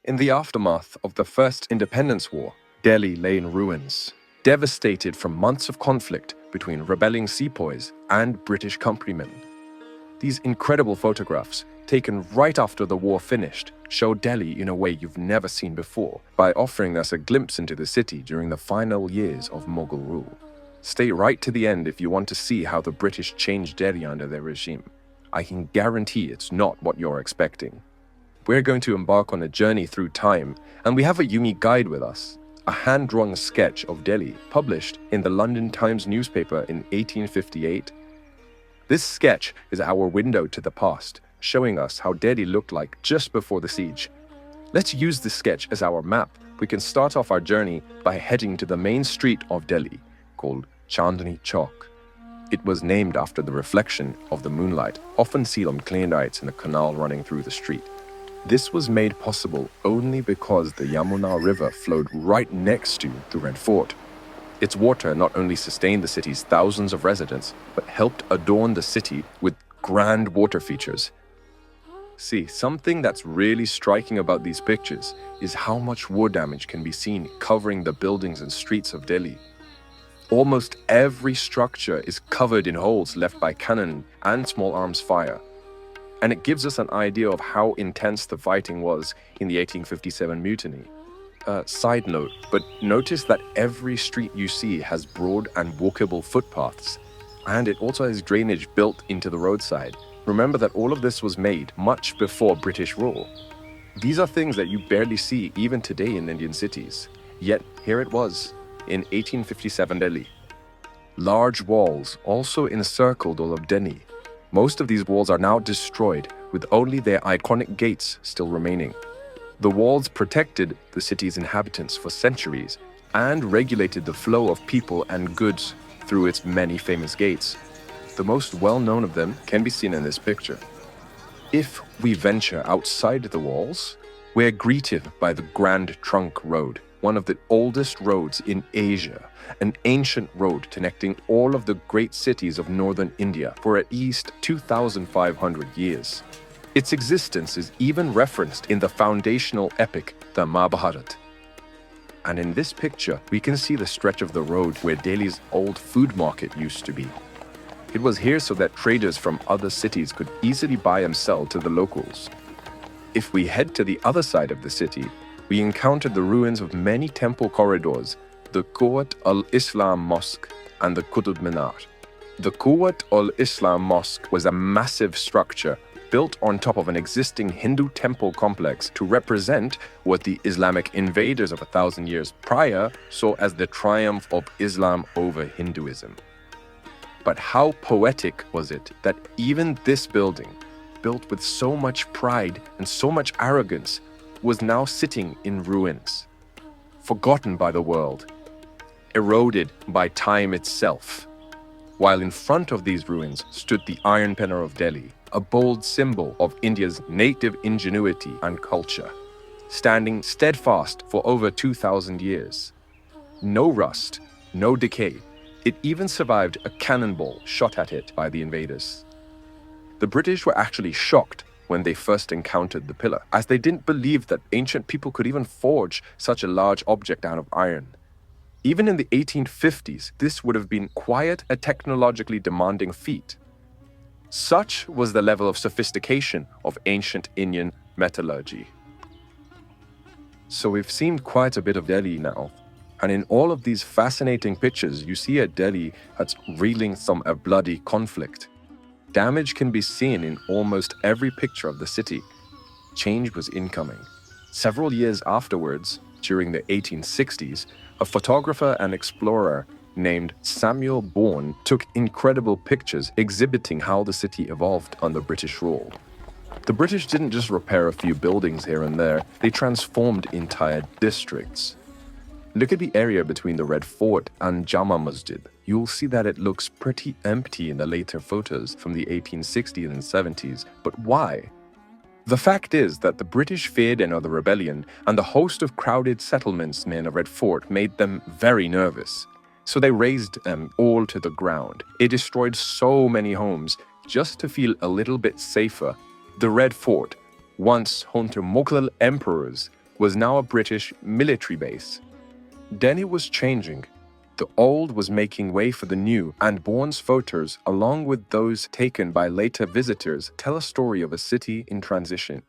In the aftermath of the First Independence War, Delhi lay in ruins, devastated from months of conflict between rebelling sepoys and British countrymen. These incredible photographs, taken right after the war finished, show Delhi in a way you've never seen before by offering us a glimpse into the city during the final years of Mughal rule. Stay right to the end if you want to see how the British changed Delhi under their regime. I can guarantee it's not what you're expecting. We're going to embark on a journey through time, and we have a unique guide with us, a hand-drawn sketch of Delhi published in the London Times newspaper in 1858. This sketch is our window to the past, showing us how Delhi looked like just before the siege. Let's use this sketch as our map. We can start off our journey by heading to the main street of Delhi, called Chandni Chowk. It was named after the reflection of the moonlight, often seen on clay nights in the canal running through the street. This was made possible only because the Yamuna River flowed right next to the Red Fort. Its water not only sustained the city's thousands of residents, but helped adorn the city with grand water features. See, something that's really striking about these pictures is how much war damage can be seen covering the buildings and streets of Delhi. Almost every structure is covered in holes left by cannon and small arms fire. And it gives us an idea of how intense the fighting was in the 1857 mutiny. Side note, but notice that every street you see has broad and walkable footpaths, and it also has drainage built into the roadside. Remember that all of this was made much before British rule. These are things that you barely see even today in Indian cities. Yet here it was, in 1857 Delhi. Large walls also encircled all of Delhi. Most of these walls are now destroyed, with only their iconic gates still remaining. The walls protected the city's inhabitants for centuries and regulated the flow of people and goods through its many famous gates. The most well-known of them can be seen in this picture. If we venture outside the walls, we're greeted by the Grand Trunk Road, one of the oldest roads in Asia, an ancient road connecting all of the great cities of northern India for at least 2,500 years. Its existence is even referenced in the foundational epic, the Mahabharata. And in this picture, we can see the stretch of the road where Delhi's old food market used to be. It was here so that traders from other cities could easily buy and sell to the locals. If we head to the other side of the city, we encounter the ruins of many temple corridors, the Quwwat al-Islam Mosque and the Qutb Minar. The Quwwat al-Islam Mosque was a massive structure built on top of an existing Hindu temple complex to represent what the Islamic invaders of 1,000 years prior saw as the triumph of Islam over Hinduism. But how poetic was it that even this building, built with so much pride and so much arrogance, was now sitting in ruins, forgotten by the world, eroded by time itself. While in front of these ruins stood the Iron Pillar of Delhi, a bold symbol of India's native ingenuity and culture, standing steadfast for over 2,000 years. No rust, no decay. It even survived a cannonball shot at it by the invaders. The British were actually shocked when they first encountered the pillar, as they didn't believe that ancient people could even forge such a large object out of iron. Even in the 1850s, this would have been quite a technologically demanding feat. Such was the level of sophistication of ancient Indian metallurgy. So we've seen quite a bit of Delhi now, and in all of these fascinating pictures, you see a Delhi that's reeling from a bloody conflict. Damage can be seen in almost every picture of the city. Change was incoming. Several years afterwards, during the 1860s, a photographer and explorer named Samuel Bourne took incredible pictures exhibiting how the city evolved under British rule. The British didn't just repair a few buildings here and there, they transformed entire districts. Look at the area between the Red Fort and Jama Masjid. You'll see that it looks pretty empty in the later photos from the 1860s and 70s, but why? The fact is that the British feared another rebellion, and the host of crowded settlements near the Red Fort made them very nervous. So they razed them all to the ground. It destroyed so many homes just to feel a little bit safer. The Red Fort, once home to Mughal emperors, was now a British military base. Delhi was changing. The old was making way for the new, and Bourne's photos, along with those taken by later visitors, tell a story of a city in transition.